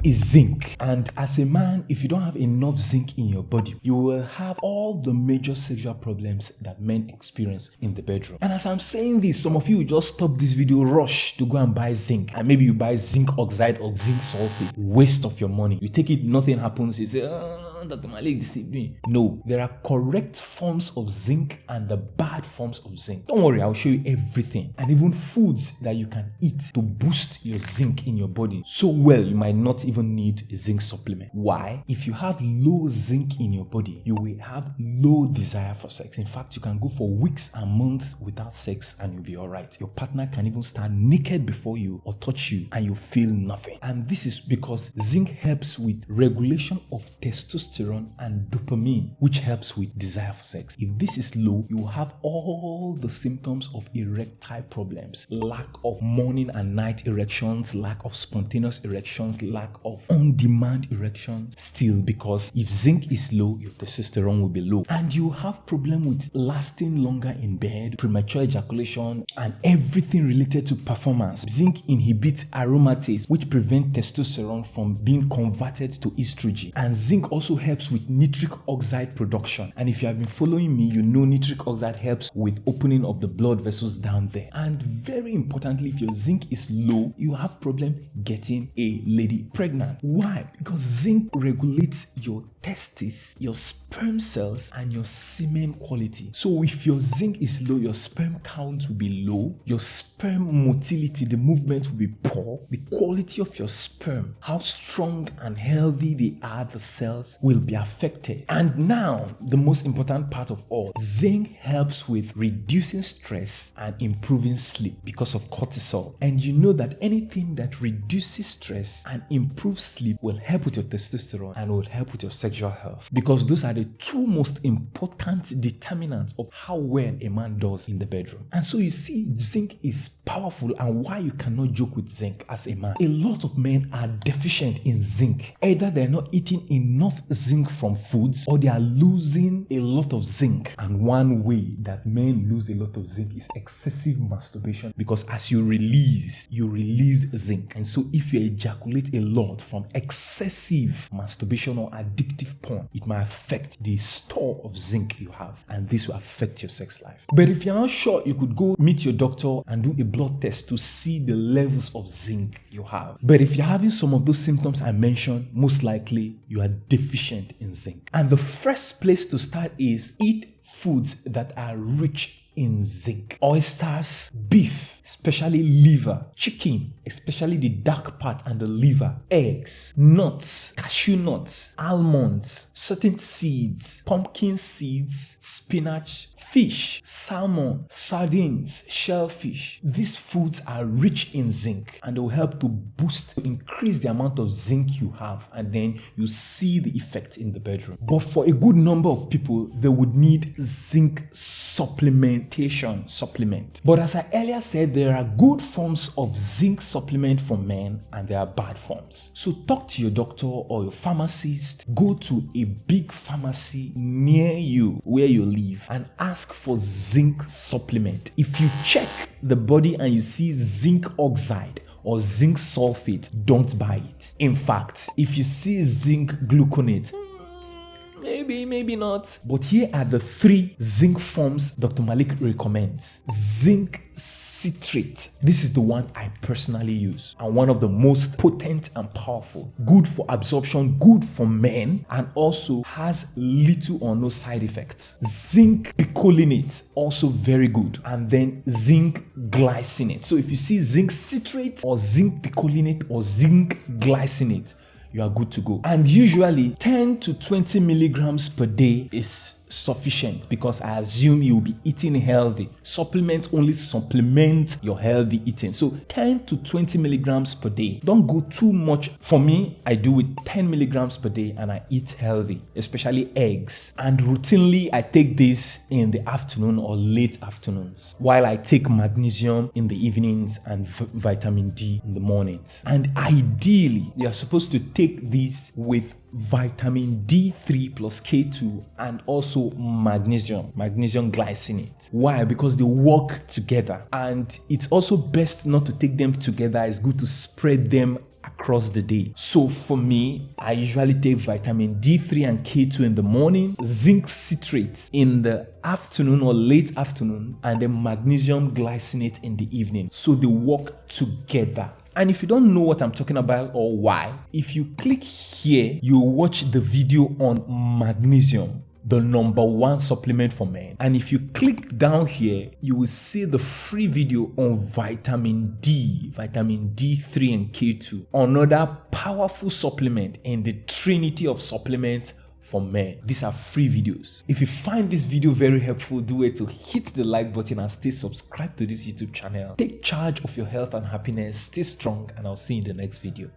is zinc. And as a man, if you don't have enough zinc in your body, you will have all the major sexual problems that men experience in the bedroom. And as I'm saying this, some of you will just stop this video, rush to go and buy zinc. And maybe you buy zinc oxide or zinc sulfate. Waste of your money. You take it, nothing happens. You say, Dr. Malik deceived me. No, there are correct forms of zinc and the bad forms of zinc. Don't worry, I'll show you everything. And even foods that you can eat to boost your zinc in your body so well you might not even need a zinc supplement. Why? If you have low zinc in your body, you will have low desire for sex. In fact, you can go for weeks and months without sex and you'll be alright. Your partner can even stand naked before you or touch you and you feel nothing. And this is because zinc helps with regulation of testosterone and dopamine, which helps with desire for sex. If this is low, you will have all the symptoms of erectile problems: lack of morning and night erections, lack of spontaneous erections, lack of on-demand erections. Still, because if zinc is low, your testosterone will be low, and you have problem with lasting longer in bed, premature ejaculation, and everything related to performance. Zinc inhibits aromatase, which prevent testosterone from being converted to estrogen, and zinc also helps with nitric oxide production. And if you have been following me, you know nitric oxide helps with opening of the blood vessels down there. And very importantly, if your zinc is low, you have problem getting a lady pregnant. Why? Because zinc regulates your testes, your sperm cells, and your semen quality. So if your zinc is low, your sperm count will be low, your sperm motility, the movement will be poor, the quality of your sperm, how strong and healthy they are, the cells, will be affected. And now, the most important part of all, zinc helps with reducing stress and improving sleep because of cortisol. And you know that anything that reduces stress and improves sleep will help with your testosterone and will help with your sexual health, because those are the two most important determinants of how well a man does in the bedroom. And so you see, zinc is powerful, and why you cannot joke with zinc as a man. A lot of men are deficient in zinc. Either they're not eating enough zinc from foods, or they are losing a lot of zinc. And one way that men lose a lot of zinc is excessive masturbation, because as you release zinc. And so if you ejaculate a lot from excessive masturbation or addictive porn, it might affect the store of zinc you have, and this will affect your sex life. But if you're not sure, you could go meet your doctor and do a blood test to see the levels of zinc you have. But if you're having some of those symptoms I mentioned, most likely you are deficient in zinc. And the first place to start is eat foods that are rich in zinc. Oysters, beef, especially liver, chicken, especially the dark part and the liver, eggs, nuts, cashew nuts, almonds, certain seeds, pumpkin seeds, spinach, fish, salmon, sardines, shellfish. These foods are rich in zinc, and they will help to increase the amount of zinc you have, and then you see the effect in the bedroom. But for a good number of people, they would need zinc supplement. But as I earlier said, there are good forms of zinc supplement for men and there are bad forms. So talk to your doctor or your pharmacist. Go to a big pharmacy near you where you live and ask for zinc supplement. If you check the body and you see zinc oxide or zinc sulfate, don't buy it. In fact, if you see zinc gluconate, maybe not. But here are the 3 zinc forms Dr. Malik recommends. Zinc citrate. This is the one I personally use, and one of the most potent and powerful. Good for absorption, good for men, and also has little or no side effects. Zinc picolinate, also very good. And then zinc glycinate. So if you see zinc citrate or zinc picolinate or zinc glycinate, you are good to go. And usually 10 to 20 milligrams per day is sufficient, because I assume you'll be eating healthy. Supplement only supplement your healthy eating. So 10 to 20 milligrams per day. Don't go too much. For me, I do it 10 milligrams per day and I eat healthy, especially eggs. And routinely, I take this in the afternoon or late afternoons, while I take magnesium in the evenings and vitamin D in the mornings. And ideally, you're supposed to take this with vitamin D3 plus K2 and also magnesium glycinate. Why? Because they work together, and it's also best not to take them together. It's good to spread them across the day. So for me, I usually take vitamin D3 and K2 in the morning, zinc citrate in the afternoon or late afternoon, and then magnesium glycinate in the evening. So they work together. And if you don't know what I'm talking about or why, if you click here, you'll watch the video on magnesium, the #1 supplement for men. And if you click down here, you will see the free video on vitamin D3 and K2, another powerful supplement in the trinity of supplements for men. These are free videos. If you find this video very helpful, do it to hit the like button and stay subscribed to this YouTube channel. Take charge of your health and happiness, stay strong, and I'll see you in the next video.